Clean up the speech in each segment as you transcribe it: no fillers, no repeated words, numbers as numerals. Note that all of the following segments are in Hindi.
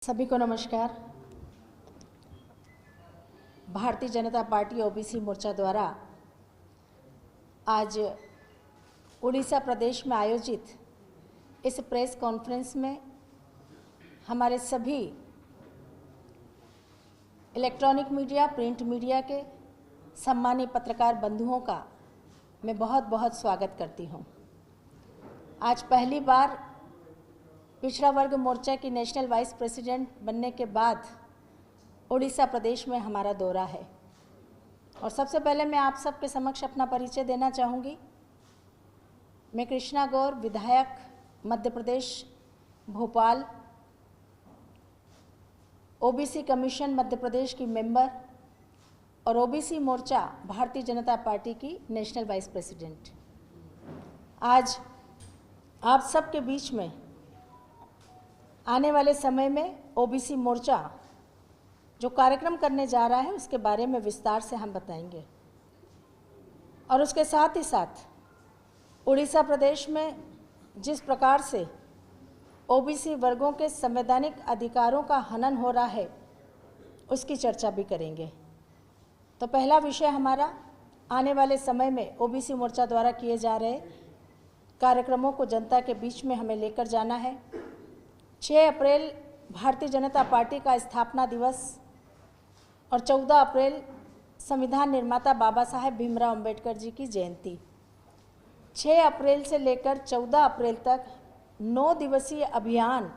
सभी को नमस्कार। भारतीय जनता पार्टी ओबीसी मोर्चा द्वारा आज उड़ीसा प्रदेश में आयोजित इस प्रेस कॉन्फ्रेंस में हमारे सभी इलेक्ट्रॉनिक मीडिया, प्रिंट मीडिया के सम्मानित पत्रकार बंधुओं का मैं बहुत बहुत स्वागत करती हूँ। आज पहली बार पिछड़ा वर्ग मोर्चा की नेशनल वाइस प्रेसिडेंट बनने के बाद उड़ीसा प्रदेश में हमारा दौरा है और सबसे पहले मैं आप सबके समक्ष अपना परिचय देना चाहूँगी। मैं कृष्णा गौर, विधायक मध्य प्रदेश भोपाल, ओबीसी कमीशन मध्य प्रदेश की मेंबर और ओबीसी मोर्चा भारतीय जनता पार्टी की नेशनल वाइस प्रेसिडेंट। आज आप सबके बीच में आने वाले समय में ओबीसी मोर्चा जो कार्यक्रम करने जा रहा है उसके बारे में विस्तार से हम बताएंगे और उसके साथ ही साथ उड़ीसा प्रदेश में जिस प्रकार से ओबीसी वर्गों के संवैधानिक अधिकारों का हनन हो रहा है उसकी चर्चा भी करेंगे। तो पहला विषय हमारा आने वाले समय में ओबीसी मोर्चा द्वारा किए जा रहे कार्यक्रमों को जनता के बीच में हमें लेकर जाना है। 6 अप्रैल भारतीय जनता पार्टी का स्थापना दिवस और 14 अप्रैल संविधान निर्माता बाबा साहेब भीमराव अंबेडकर जी की जयंती। 6 अप्रैल से लेकर 14 अप्रैल तक 9 दिवसीय अभियान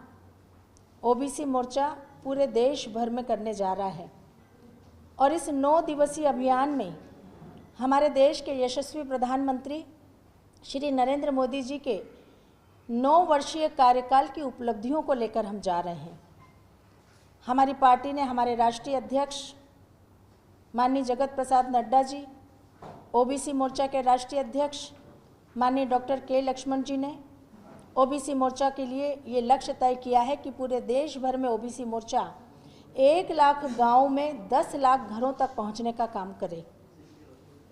ओबीसी मोर्चा पूरे देश भर में करने जा रहा है और इस 9 दिवसीय अभियान में हमारे देश के यशस्वी प्रधानमंत्री श्री नरेंद्र मोदी जी के 9 वर्षीय कार्यकाल की उपलब्धियों को लेकर हम जा रहे हैं। हमारी पार्टी ने हमारे राष्ट्रीय अध्यक्ष माननीय जगत प्रसाद नड्डा जी, ओबीसी मोर्चा के राष्ट्रीय अध्यक्ष माननीय डॉक्टर के लक्ष्मण जी ने ओबीसी मोर्चा के लिए ये लक्ष्य तय किया है कि पूरे देश भर में ओबीसी मोर्चा 1 लाख गाँव में 10 लाख घरों तक पहुँचने का काम करे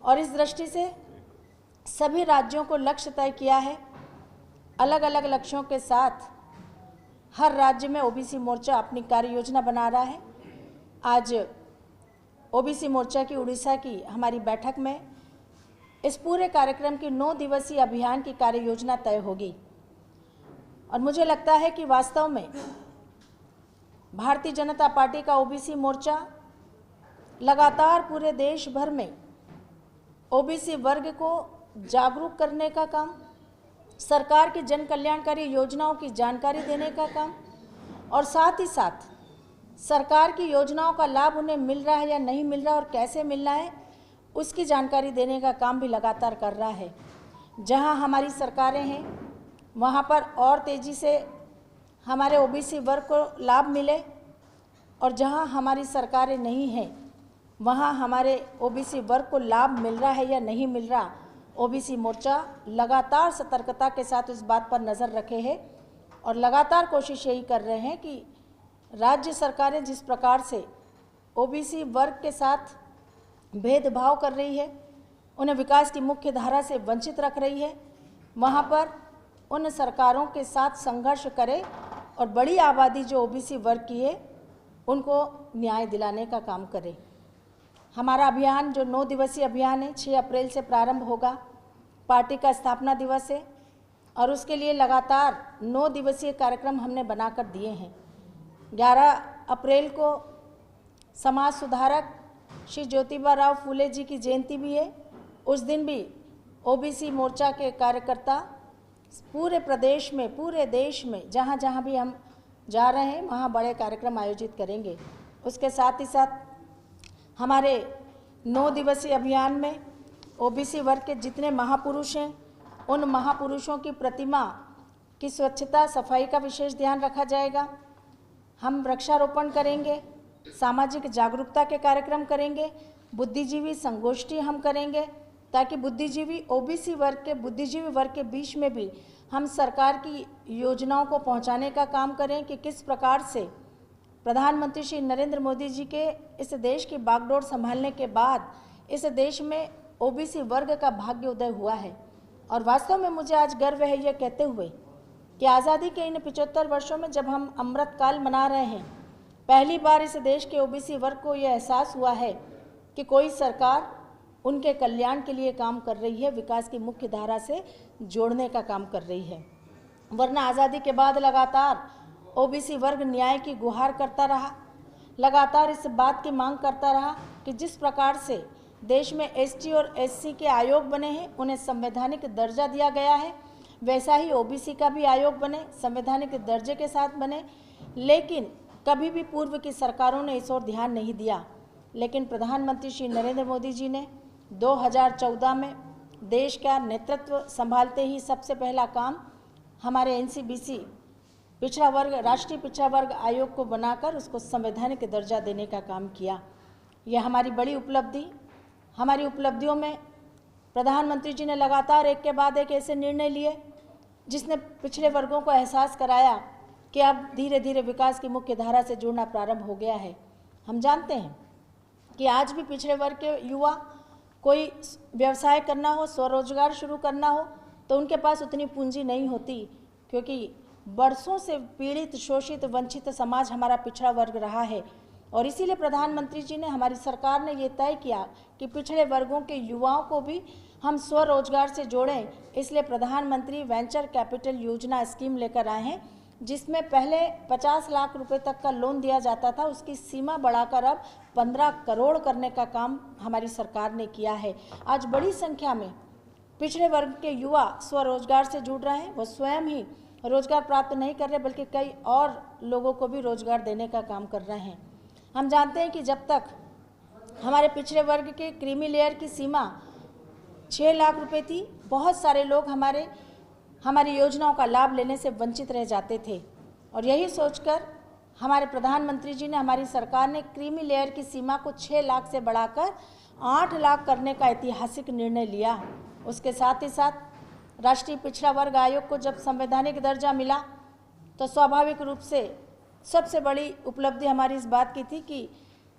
और इस दृष्टि से सभी राज्यों को लक्ष्य तय किया है। अलग अलग लक्ष्यों के साथ हर राज्य में ओबीसी मोर्चा अपनी कार्य योजना बना रहा है। आज ओबीसी मोर्चा की उड़ीसा की हमारी बैठक में इस पूरे कार्यक्रम की 9 दिवसीय अभियान की कार्य योजना तय होगी और मुझे लगता है कि वास्तव में भारतीय जनता पार्टी का ओबीसी मोर्चा लगातार पूरे देश भर में ओबीसी वर्ग को जागरूक करने का काम, सरकार की जन कल्याणकारी योजनाओं की जानकारी देने का काम और साथ ही साथ सरकार की योजनाओं का लाभ उन्हें मिल रहा है या नहीं मिल रहा और कैसे मिल रहा है उसकी जानकारी देने का काम भी लगातार कर रहा है। जहां हमारी सरकारें हैं वहां पर और तेज़ी से हमारे ओबीसी वर्ग को लाभ मिले और जहां हमारी सरकारें नहीं हैं वहां हमारे ओबीसी वर्ग को लाभ मिल रहा है या नहीं मिल रहा, ओबीसी मोर्चा लगातार सतर्कता के साथ इस बात पर नज़र रखे है और लगातार कोशिश यही कर रहे हैं कि राज्य सरकारें जिस प्रकार से ओबीसी वर्ग के साथ भेदभाव कर रही है, उन्हें विकास की मुख्य धारा से वंचित रख रही है, वहाँ पर उन सरकारों के साथ संघर्ष करे और बड़ी आबादी जो ओबीसी वर्ग की है उनको न्याय दिलाने का काम करे। हमारा अभियान जो 9 दिवसीय अभियान है 6 अप्रैल से प्रारंभ होगा। पार्टी का स्थापना दिवस है और उसके लिए लगातार 9 दिवसीय कार्यक्रम हमने बनाकर दिए हैं। 11 अप्रैल को समाज सुधारक श्री ज्योतिबा राव फूले जी की जयंती भी है। उस दिन भी ओबीसी मोर्चा के कार्यकर्ता पूरे प्रदेश में, पूरे देश में जहाँ जहाँ भी हम जा रहे हैं वहाँ बड़े कार्यक्रम आयोजित करेंगे। उसके साथ ही साथ हमारे 9 दिवसीय अभियान में ओबीसी वर्ग के जितने महापुरुष हैं उन महापुरुषों की प्रतिमा की स्वच्छता सफाई का विशेष ध्यान रखा जाएगा। हम वृक्षारोपण करेंगे, सामाजिक जागरूकता के कार्यक्रम करेंगे, बुद्धिजीवी संगोष्ठी हम करेंगे ताकि बुद्धिजीवी ओबीसी वर्ग के बुद्धिजीवी वर्ग के बीच में भी हम सरकार की योजनाओं को पहुंचाने का काम करें कि किस प्रकार से प्रधानमंत्री श्री नरेंद्र मोदी जी के इस देश की बागडोर संभालने के बाद इस देश में ओबीसी वर्ग का भाग्य उदय हुआ है। और वास्तव में मुझे आज गर्व है यह कहते हुए कि आज़ादी के इन 75 वर्षों में जब हम अमृत काल मना रहे हैं पहली बार इस देश के ओबीसी वर्ग को यह एहसास हुआ है कि कोई सरकार उनके कल्याण के लिए काम कर रही है, विकास की मुख्य धारा से जोड़ने का काम कर रही है। वरना आज़ादी के बाद लगातार ओबीसी वर्ग न्याय की गुहार करता रहा, लगातार इस बात की मांग करता रहा कि जिस प्रकार से देश में एसटी और एससी के आयोग बने हैं, उन्हें संवैधानिक दर्जा दिया गया है, वैसा ही ओबीसी का भी आयोग बने, संवैधानिक दर्जे के साथ बने। लेकिन कभी भी पूर्व की सरकारों ने इस ओर ध्यान नहीं दिया। लेकिन प्रधानमंत्री श्री नरेंद्र मोदी जी ने 2014 में देश का नेतृत्व संभालते ही सबसे पहला काम हमारे एनसीबीसी पिछड़ा वर्ग, राष्ट्रीय पिछड़ा वर्ग आयोग को बनाकर उसको संवैधानिक दर्जा देने का काम किया। यह हमारी बड़ी उपलब्धि। हमारी उपलब्धियों में प्रधानमंत्री जी ने लगातार एक के बाद एक ऐसे निर्णय लिए जिसने पिछड़े वर्गों को एहसास कराया कि अब धीरे धीरे विकास की मुख्य धारा से जुड़ना प्रारंभ हो गया है। हम जानते हैं कि आज भी पिछड़े वर्ग के युवा कोई व्यवसाय करना हो, स्वरोजगार शुरू करना हो, तो उनके पास उतनी पूंजी नहीं होती, क्योंकि बरसों से पीड़ित, शोषित, वंचित समाज हमारा पिछड़ा वर्ग रहा है। और इसीलिए प्रधानमंत्री जी ने, हमारी सरकार ने ये तय किया कि पिछड़े वर्गों के युवाओं को भी हम स्वरोजगार से जोड़ें। इसलिए प्रधानमंत्री वेंचर कैपिटल योजना स्कीम लेकर आए हैं, जिसमें पहले 50 लाख रुपए तक का लोन दिया जाता था, उसकी सीमा बढ़ाकर अब 15 करोड़ करने का काम हमारी सरकार ने किया है। आज बड़ी संख्या में पिछड़े वर्ग के युवा स्वरोजगार से जुड़ रहे हैं। वो स्वयं ही रोजगार प्राप्त नहीं कर रहे, बल्कि कई और लोगों को भी रोजगार देने का काम कर रहे हैं। हम जानते हैं कि जब तक हमारे पिछड़े वर्ग के क्रीमी लेयर की सीमा 6 लाख रुपए थी, बहुत सारे लोग हमारी योजनाओं का लाभ लेने से वंचित रह जाते थे। और यही सोचकर हमारे प्रधानमंत्री जी ने, हमारी सरकार ने क्रीमी लेयर की सीमा को 6 लाख से बढ़ाकर 8 लाख करने का ऐतिहासिक निर्णय लिया। उसके साथ ही साथ राष्ट्रीय पिछड़ा वर्ग आयोग को जब संवैधानिक दर्जा मिला, तो स्वाभाविक रूप से सबसे बड़ी उपलब्धि हमारी इस बात की थी कि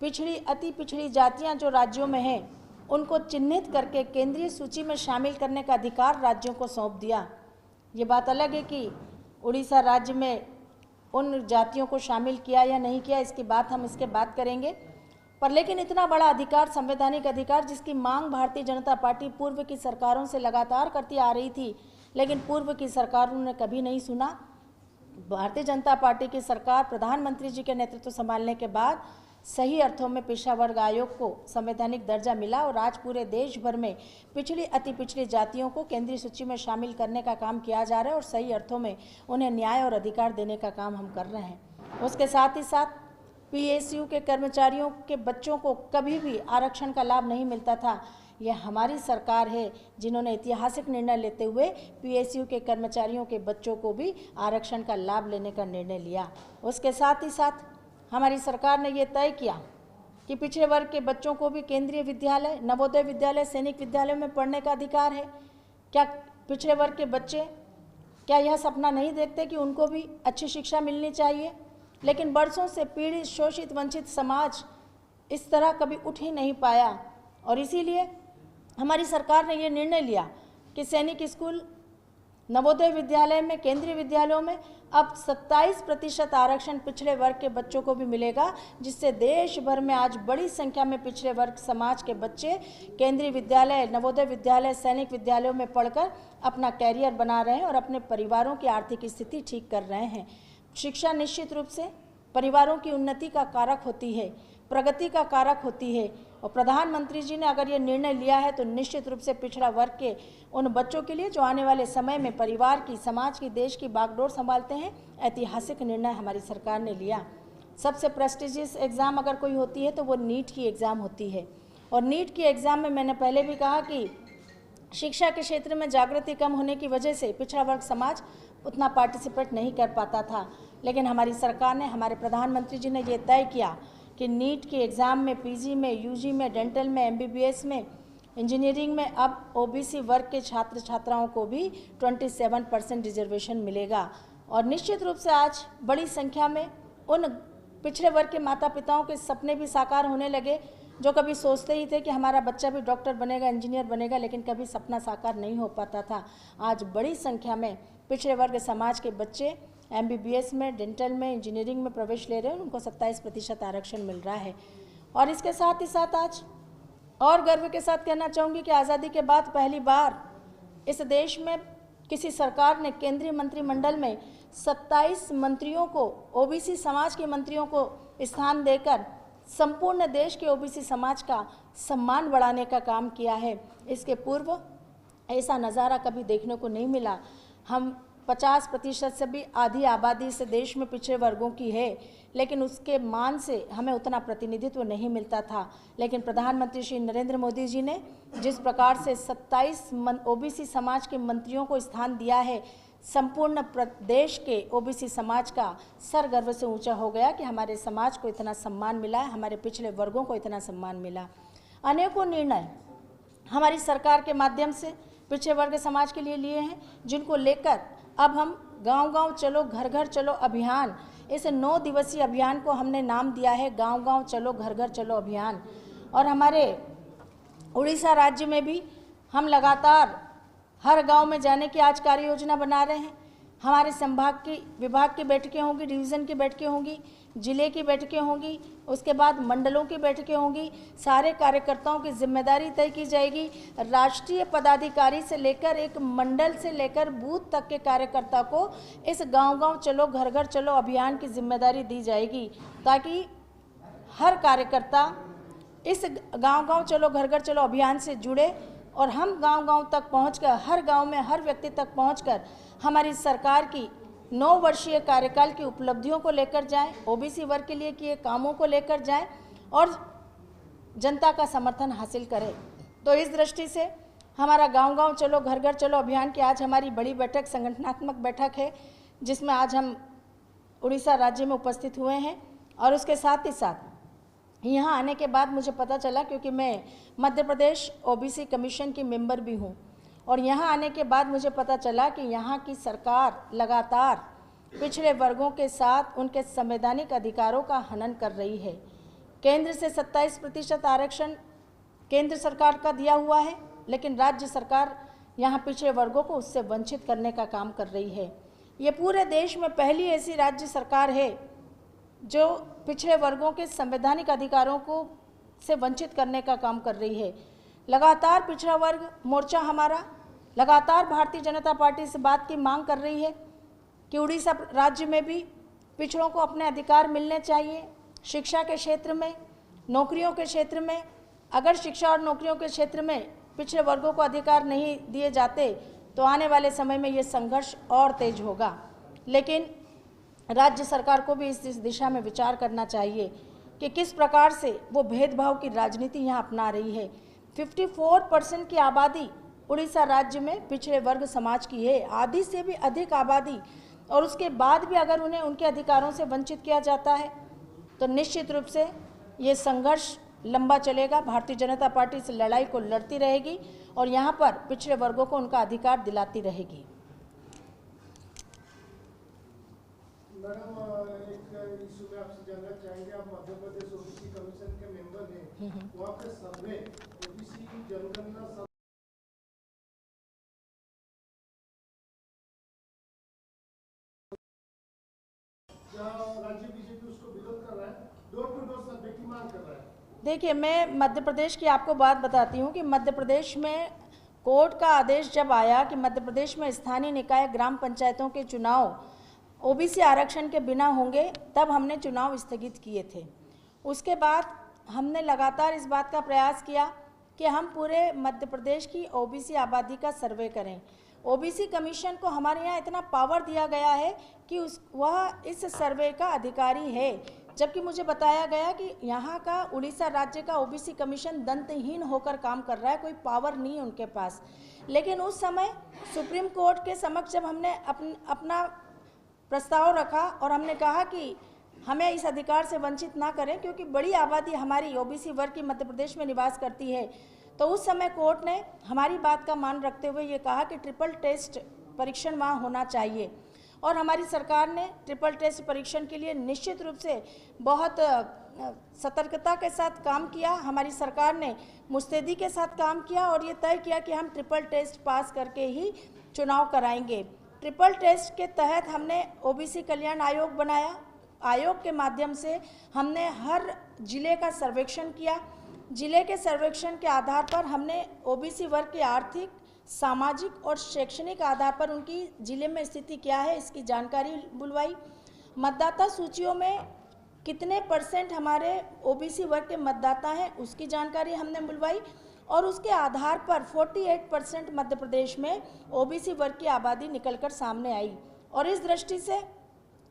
पिछड़ी, अति पिछड़ी जातियां जो राज्यों में हैं, उनको चिन्हित करके केंद्रीय सूची में शामिल करने का अधिकार राज्यों को सौंप दिया। ये बात अलग है कि उड़ीसा राज्य में उन जातियों को शामिल किया या नहीं किया, इसकी बात हम इसके बाद करेंगे। पर लेकिन इतना बड़ा अधिकार, संवैधानिक अधिकार, जिसकी मांग भारतीय जनता पार्टी पूर्व की सरकारों से लगातार करती आ रही थी, लेकिन पूर्व की सरकारों ने कभी नहीं सुना। भारतीय जनता पार्टी की सरकार प्रधानमंत्री जी के नेतृत्व संभालने के बाद सही अर्थों में पिछड़ा वर्ग आयोग को संवैधानिक दर्जा मिला और आज पूरे देश भर में पिछड़ी, अति पिछड़ी जातियों को केंद्रीय सूची में शामिल करने का काम किया जा रहा है और सही अर्थों में उन्हें न्याय और अधिकार देने का काम हम कर रहे हैं। उसके साथ ही साथ पीएसयू के कर्मचारियों के बच्चों को कभी भी आरक्षण का लाभ नहीं मिलता था। यह हमारी सरकार है जिन्होंने ऐतिहासिक निर्णय लेते हुए पीएसयू के कर्मचारियों के बच्चों को भी आरक्षण का लाभ लेने का निर्णय लिया। उसके साथ ही साथ हमारी सरकार ने यह तय किया कि पिछड़े वर्ग के बच्चों को भी केंद्रीय विद्यालय, नवोदय विद्यालय, सैनिक विद्यालय में पढ़ने का अधिकार है। क्या पिछड़े वर्ग के बच्चे क्या यह सपना नहीं देखते कि उनको भी अच्छी शिक्षा मिलनी चाहिए? लेकिन बरसों से पीड़ित, शोषित, वंचित समाज इस तरह कभी उठ ही नहीं पाया और इसीलिए हमारी सरकार ने यह निर्णय लिया कि सैनिक स्कूल, नवोदय विद्यालय में, केंद्रीय विद्यालयों में अब 27% आरक्षण पिछड़े वर्ग के बच्चों को भी मिलेगा, जिससे देश भर में आज बड़ी संख्या में पिछड़े वर्ग समाज के बच्चे केंद्रीय विद्यालय, नवोदय विद्यालय, सैनिक विद्यालयों में पढ़कर अपना कैरियर बना रहे हैं और अपने परिवारों की आर्थिक स्थिति ठीक कर रहे हैं। शिक्षा निश्चित रूप से परिवारों की उन्नति का कारक होती है, प्रगति का कारक होती है और प्रधानमंत्री जी ने अगर ये निर्णय लिया है तो निश्चित रूप से पिछड़ा वर्ग के उन बच्चों के लिए जो आने वाले समय में परिवार की, समाज की, देश की बागडोर संभालते हैं, ऐतिहासिक निर्णय हमारी सरकार ने लिया। सबसे प्रेस्टिजियस एग्ज़ाम अगर कोई होती है तो वो नीट की एग्ज़ाम होती है और नीट की एग्ज़ाम में मैंने पहले भी कहा कि शिक्षा के क्षेत्र में जागृति कम होने की वजह से पिछड़ा वर्ग समाज उतना पार्टिसिपेट नहीं कर पाता था। लेकिन हमारी सरकार ने, हमारे प्रधानमंत्री जी ने ये तय किया कि नीट के एग्ज़ाम में, पीजी में, यूजी में, डेंटल में, एमबीबीएस में, इंजीनियरिंग में अब ओबीसी वर्ग के छात्र छात्राओं को भी 27% रिजर्वेशन मिलेगा। और निश्चित रूप से आज बड़ी संख्या में उन पिछड़े वर्ग के माता पिताओं के सपने भी साकार होने लगे जो कभी सोचते ही थे कि हमारा बच्चा भी डॉक्टर बनेगा, इंजीनियर बनेगा, लेकिन कभी सपना साकार नहीं हो पाता था। आज बड़ी संख्या में पिछड़े वर्ग समाज के बच्चे MBBS में, डेंटल में, इंजीनियरिंग में प्रवेश ले रहे हैं, उनको 27% आरक्षण मिल रहा है। और इसके साथ ही साथ आज और गर्व के साथ कहना चाहूँगी कि आज़ादी के बाद पहली बार इस देश में किसी सरकार ने केंद्रीय मंत्रिमंडल में 27 मंत्रियों को, OBC समाज के मंत्रियों को स्थान देकर संपूर्ण देश के OBC समाज का सम्मान बढ़ाने का काम किया है। इसके पूर्व ऐसा नज़ारा कभी देखने को नहीं मिला। हम 50% से भी आधी आबादी से देश में पिछड़े वर्गों की है, लेकिन उसके मान से हमें उतना प्रतिनिधित्व नहीं मिलता था। लेकिन प्रधानमंत्री श्री नरेंद्र मोदी जी ने जिस प्रकार से 27 OBC समाज के मंत्रियों को स्थान दिया है, संपूर्ण प्रदेश के OBC समाज का सर गर्व से ऊंचा हो गया कि हमारे समाज को इतना सम्मान मिला है, हमारे पिछड़े वर्गों को इतना सम्मान मिला। अनेकों निर्णय हमारी सरकार के माध्यम से पिछड़े वर्ग समाज के लिए लिए हैं, जिनको लेकर अब हम गांव-गांव चलो घर घर चलो अभियान, इस 9 दिवसीय अभियान को हमने नाम दिया है गांव-गांव चलो घर घर चलो अभियान। और हमारे उड़ीसा राज्य में भी हम लगातार हर गांव में जाने की आज कार्य योजना बना रहे हैं। हमारे विभाग की बैठकें होंगी, डिवीज़न की बैठकें होंगी, जिले की बैठकें होंगी, उसके बाद मंडलों की बैठकें होंगी। सारे कार्यकर्ताओं की जिम्मेदारी तय की जाएगी। राष्ट्रीय पदाधिकारी से लेकर एक मंडल से लेकर बूथ तक के कार्यकर्ता को इस गांव-गांव चलो घर घर चलो अभियान की जिम्मेदारी दी जाएगी, ताकि हर कार्यकर्ता इस गांव-गांव चलो घर घर चलो अभियान से जुड़े और हम गांव-गांव तक पहुंचकर, हर गांव में हर व्यक्ति तक पहुंचकर हमारी सरकार की 9 वर्षीय कार्यकाल की उपलब्धियों को लेकर जाएं, OBC वर्ग के लिए किए कामों को लेकर जाएं और जनता का समर्थन हासिल करें। तो इस दृष्टि से हमारा गांव-गांव चलो घर घर चलो अभियान की आज हमारी बड़ी बैठक, संगठनात्मक बैठक है, जिसमें आज हम उड़ीसा राज्य में उपस्थित हुए हैं। और उसके साथ ही साथ यहाँ आने के बाद मुझे पता चला, क्योंकि मैं मध्य प्रदेश OBC कमीशन की मेंबर भी हूँ, और यहाँ आने के बाद मुझे पता चला कि यहाँ की सरकार लगातार पिछड़े वर्गों के साथ उनके संवैधानिक अधिकारों का हनन कर रही है। केंद्र से 27% आरक्षण केंद्र सरकार का दिया हुआ है, लेकिन राज्य सरकार यहाँ पिछड़े वर्गों को उससे वंचित करने का काम कर रही है। ये पूरे देश में पहली ऐसी राज्य सरकार है जो पिछड़े वर्गों के संवैधानिक अधिकारों को से वंचित करने का काम कर रही है। लगातार पिछड़ा वर्ग मोर्चा हमारा लगातार भारतीय जनता पार्टी से बात की मांग कर रही है कि उड़ीसा राज्य में भी पिछड़ों को अपने अधिकार मिलने चाहिए। शिक्षा के क्षेत्र में, नौकरियों के क्षेत्र में, अगर शिक्षा और नौकरियों के क्षेत्र में पिछड़े वर्गों को अधिकार नहीं दिए जाते तो आने वाले समय में ये संघर्ष और तेज होगा। लेकिन राज्य सरकार को भी इस दिशा में विचार करना चाहिए कि किस प्रकार से वो भेदभाव की राजनीति यहाँ अपना रही है। 54% की आबादी उड़ीसा राज्य में पिछड़े वर्ग समाज की है, आधी से भी अधिक आबादी, और उसके बाद भी अगर उन्हें उनके अधिकारों से वंचित किया जाता है तो निश्चित रूप से ये संघर्ष लंबा चलेगा। भारतीय जनता पार्टी इस लड़ाई को लड़ती रहेगी और यहाँ पर पिछड़े वर्गों को उनका अधिकार दिलाती रहेगी। मैडम, एक इशू में आपसे जानना चाहेंगे, आप मध्य प्रदेश OBC कमीशन के मेंबर हैं, वहाँ पे सर्वे OBC जनगणना राज्य बीजेपी उसको विरोध कर रहा है, डोर टू डोर सर्वे की मांग कर रहा है। देखिए, मैं मध्य प्रदेश की आपको बात बताती हूँ कि मध्य प्रदेश में कोर्ट का आदेश जब आया कि मध्य प्रदेश में स्थानीय निकाय ग्राम पंचायतों के चुनाव OBC आरक्षण के बिना होंगे, तब हमने चुनाव स्थगित किए थे। उसके बाद हमने लगातार इस बात का प्रयास किया कि हम पूरे मध्य प्रदेश की OBC आबादी का सर्वे करें। OBC कमीशन को हमारे यहाँ इतना पावर दिया गया है कि वह इस सर्वे का अधिकारी है, जबकि मुझे बताया गया कि यहाँ का उड़ीसा राज्य का OBC कमीशन दंतहीन होकर काम कर रहा है, कोई पावर नहीं है उनके पास। लेकिन उस समय सुप्रीम कोर्ट के समक्ष जब हमने अपना प्रस्ताव रखा और हमने कहा कि हमें इस अधिकार से वंचित ना करें, क्योंकि बड़ी आबादी हमारी OBC वर्ग की मध्य प्रदेश में निवास करती है, तो उस समय कोर्ट ने हमारी बात का मान रखते हुए ये कहा कि ट्रिपल टेस्ट परीक्षण वहाँ होना चाहिए। और हमारी सरकार ने ट्रिपल टेस्ट परीक्षण के लिए निश्चित रूप से बहुत सतर्कता के साथ काम किया। हमारी सरकार ने मुस्तैदी के साथ काम किया और ये तय किया कि हम ट्रिपल टेस्ट पास करके ही चुनाव कराएंगे। ट्रिपल टेस्ट के तहत हमने ओबीसी कल्याण आयोग बनाया। आयोग के माध्यम से हमने हर जिले का सर्वेक्षण किया। जिले के सर्वेक्षण के आधार पर हमने ओबीसी वर्ग के आर्थिक, सामाजिक और शैक्षणिक आधार पर उनकी जिले में स्थिति क्या है इसकी जानकारी बुलवाई। मतदाता सूचियों में कितने % हमारे ओबीसी वर्ग के मतदाता हैं उसकी जानकारी हमने बुलवाई और उसके आधार पर 48% मध्य प्रदेश में ओबीसी वर्ग की आबादी निकलकर सामने आई। और इस दृष्टि से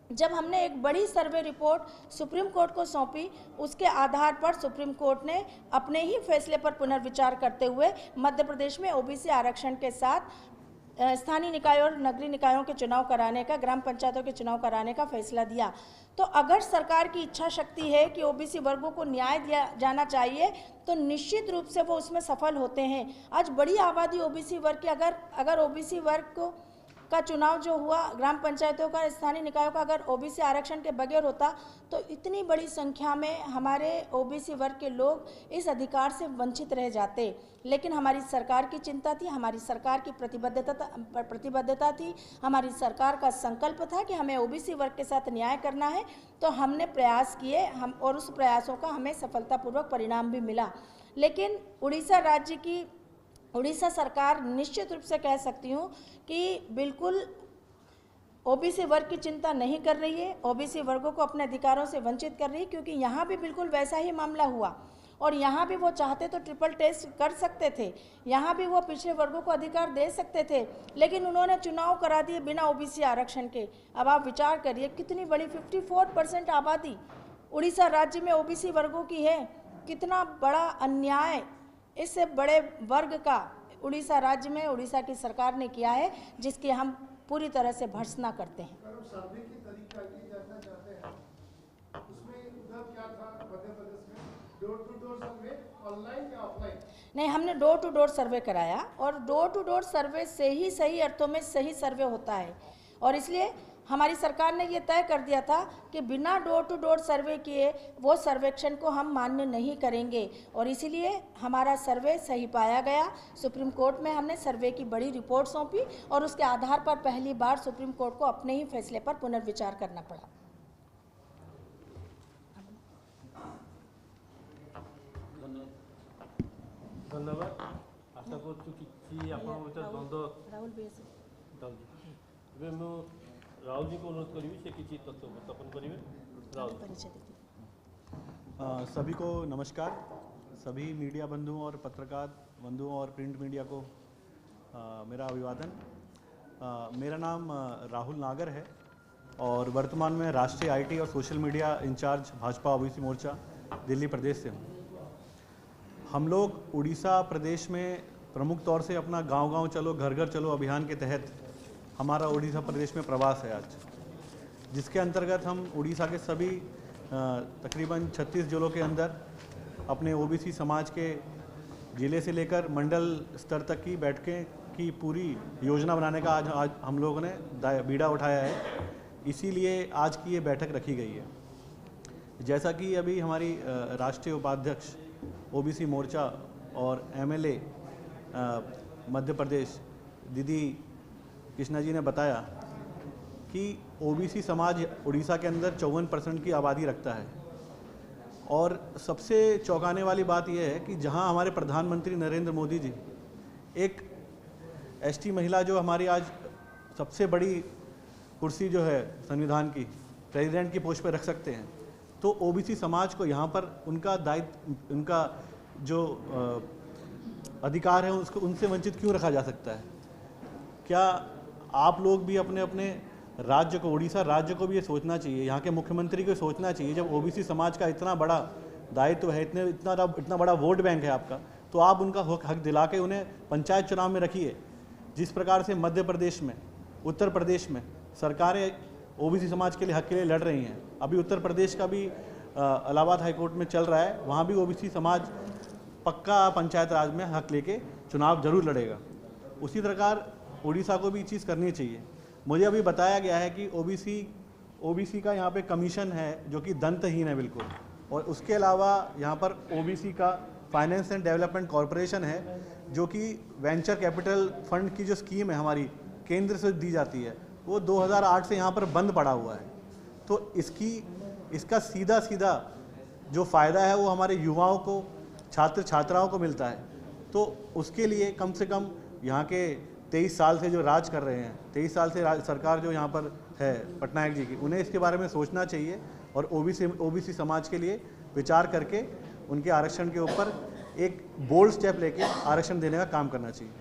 जब हमने एक बड़ी सर्वे रिपोर्ट सुप्रीम कोर्ट को सौंपी, उसके आधार पर सुप्रीम कोर्ट ने अपने ही फैसले पर पुनर्विचार करते हुए मध्य प्रदेश में ओबीसी आरक्षण के साथ स्थानीय निकाय और नगरीय निकायों के चुनाव कराने का, ग्राम पंचायतों के चुनाव कराने का फैसला दिया। तो अगर सरकार की इच्छा शक्ति है कि ओबीसी वर्गों को न्याय दिया जाना चाहिए तो निश्चित रूप से वो उसमें सफल होते हैं। आज बड़ी आबादी ओबीसी वर्ग की, अगर ओबीसी वर्ग का चुनाव जो हुआ ग्राम पंचायतों का, स्थानीय निकायों का, अगर ओबीसी आरक्षण के बगैर होता तो इतनी बड़ी संख्या में हमारे ओबीसी वर्ग के लोग इस अधिकार से वंचित रह जाते। लेकिन हमारी सरकार की चिंता थी, हमारी सरकार की प्रतिबद्धता थी, हमारी सरकार का संकल्प था कि हमें ओबीसी वर्ग के साथ न्याय करना है। तो हमने प्रयास किए और उस प्रयासों का हमें सफलतापूर्वक परिणाम भी मिला। लेकिन उड़ीसा सरकार निश्चित रूप से कह सकती हूँ कि बिल्कुल ओबीसी वर्ग की चिंता नहीं कर रही है, ओबीसी वर्गों को अपने अधिकारों से वंचित कर रही है, क्योंकि यहाँ भी बिल्कुल वैसा ही मामला हुआ और यहाँ भी वो चाहते तो ट्रिपल टेस्ट कर सकते थे, यहाँ भी वो पिछड़े वर्गों को अधिकार दे सकते थे, लेकिन उन्होंने चुनाव करा दिए बिना ओबीसी आरक्षण के। अब आप विचार करिए कितनी बड़ी 54% आबादी उड़ीसा राज्य में ओबीसी वर्गों की है, कितना बड़ा अन्याय इससे बड़े वर्ग का उड़ीसा राज्य में उड़ीसा की सरकार ने किया है, जिसकी हम पूरी तरह से भर्त्सना करते हैं। सर्वे की तरीका ये जानना चाहते हैं, उसमें उधर क्या था मध्य प्रदेश में, door to door survey online या ऑफलाइन? नहीं, हमने डोर टू डोर सर्वे कराया और डोर टू डोर सर्वे से ही सही अर्थों में सही सर्वे होता है और इसलिए हमारी सरकार ने ये तय कर दिया था कि बिना डोर टू डोर सर्वे किए वो सर्वेक्षण को हम मान्य नहीं करेंगे और इसीलिए हमारा सर्वे सही पाया गया। सुप्रीम कोर्ट में हमने सर्वे की बड़ी रिपोर्ट सौंपी और उसके आधार पर पहली बार सुप्रीम कोर्ट को अपने ही फैसले पर पुनर्विचार करना पड़ा। धन्यवाद। आशा करुँ राहुल जी को अनुरोध करी से किसी तथ्य उपस्थापन करेंगे। राहुल सभी को नमस्कार। सभी मीडिया बंधुओं और पत्रकार बंधुओं और प्रिंट मीडिया को मेरा अभिवादन। मेरा नाम राहुल नागर है और वर्तमान में राष्ट्रीय आईटी और social media incharge Bhajpa OBC Morcha Delhi Pradesh से हूँ। हम लोग उड़ीसा प्रदेश में प्रमुख तौर से अपना गांव-गांव चलो घर घर चलो अभियान के तहत हमारा उड़ीसा प्रदेश में प्रवास है आज, जिसके अंतर्गत हम उड़ीसा के सभी तकरीबन 36 जिलों के अंदर अपने ओबीसी समाज के जिले से लेकर मंडल स्तर तक की बैठकें की पूरी योजना बनाने का आज हम लोगों ने बीड़ा उठाया है। इसीलिए आज की ये बैठक रखी गई है। जैसा कि अभी हमारी राष्ट्रीय उपाध्यक्ष ओबीसी मोर्चा और एमएलए मध्य प्रदेश दीदी कृष्णा जी ने बताया कि ओबीसी समाज उड़ीसा के अंदर 54% की आबादी रखता है और सबसे चौंकाने वाली बात यह है कि जहां हमारे प्रधानमंत्री नरेंद्र मोदी जी एक एसटी महिला जो हमारी आज सबसे बड़ी कुर्सी जो है संविधान की प्रेसिडेंट की पोस्ट पर रख सकते हैं, तो ओबीसी समाज को यहाँ पर उनका दायित्व, उनका जो अधिकार है उसको उनसे वंचित क्यों रखा जा सकता है? क्या आप लोग भी अपने अपने राज्य को, उड़ीसा राज्य को भी ये सोचना चाहिए, यहाँ के मुख्यमंत्री को सोचना चाहिए, जब ओबीसी समाज का इतना बड़ा दायित्व है, इतना बड़ा वोट बैंक है आपका, तो आप उनका हक दिला के उन्हें पंचायत चुनाव में रखिए। जिस प्रकार से मध्य प्रदेश में, उत्तर प्रदेश में सरकारें ओबीसी समाज के लिए हक के लिए लड़ रही हैं, अभी उत्तर प्रदेश का भी इलाहाबाद हाईकोर्ट में चल रहा है, वहाँ भी ओबीसी समाज पक्का पंचायत राज में हक लेके चुनाव जरूर लड़ेगा। उसी प्रकार उड़ीसा को भी चीज़ करनी चाहिए। मुझे अभी बताया गया है कि ओबीसी का यहाँ पे कमीशन है जो कि दंतहीन है बिल्कुल, और उसके अलावा यहाँ पर ओबीसी का फाइनेंस एंड डेवलपमेंट कॉरपोरेशन है जो कि वेंचर कैपिटल फंड की जो स्कीम है हमारी केंद्र से दी जाती है वो 2008 से यहाँ पर बंद पड़ा हुआ है। तो इसका सीधा सीधा जो फ़ायदा है वो हमारे युवाओं को, छात्र छात्राओं को मिलता है। तो उसके लिए कम से कम यहाँ के 23 साल से जो राज कर रहे हैं, 23 साल से सरकार जो यहाँ पर है पटनायक जी की, उन्हें इसके बारे में सोचना चाहिए और ओबीसी समाज के लिए विचार करके उनके आरक्षण के ऊपर एक बोल्ड स्टेप लेके आरक्षण देने का काम करना चाहिए।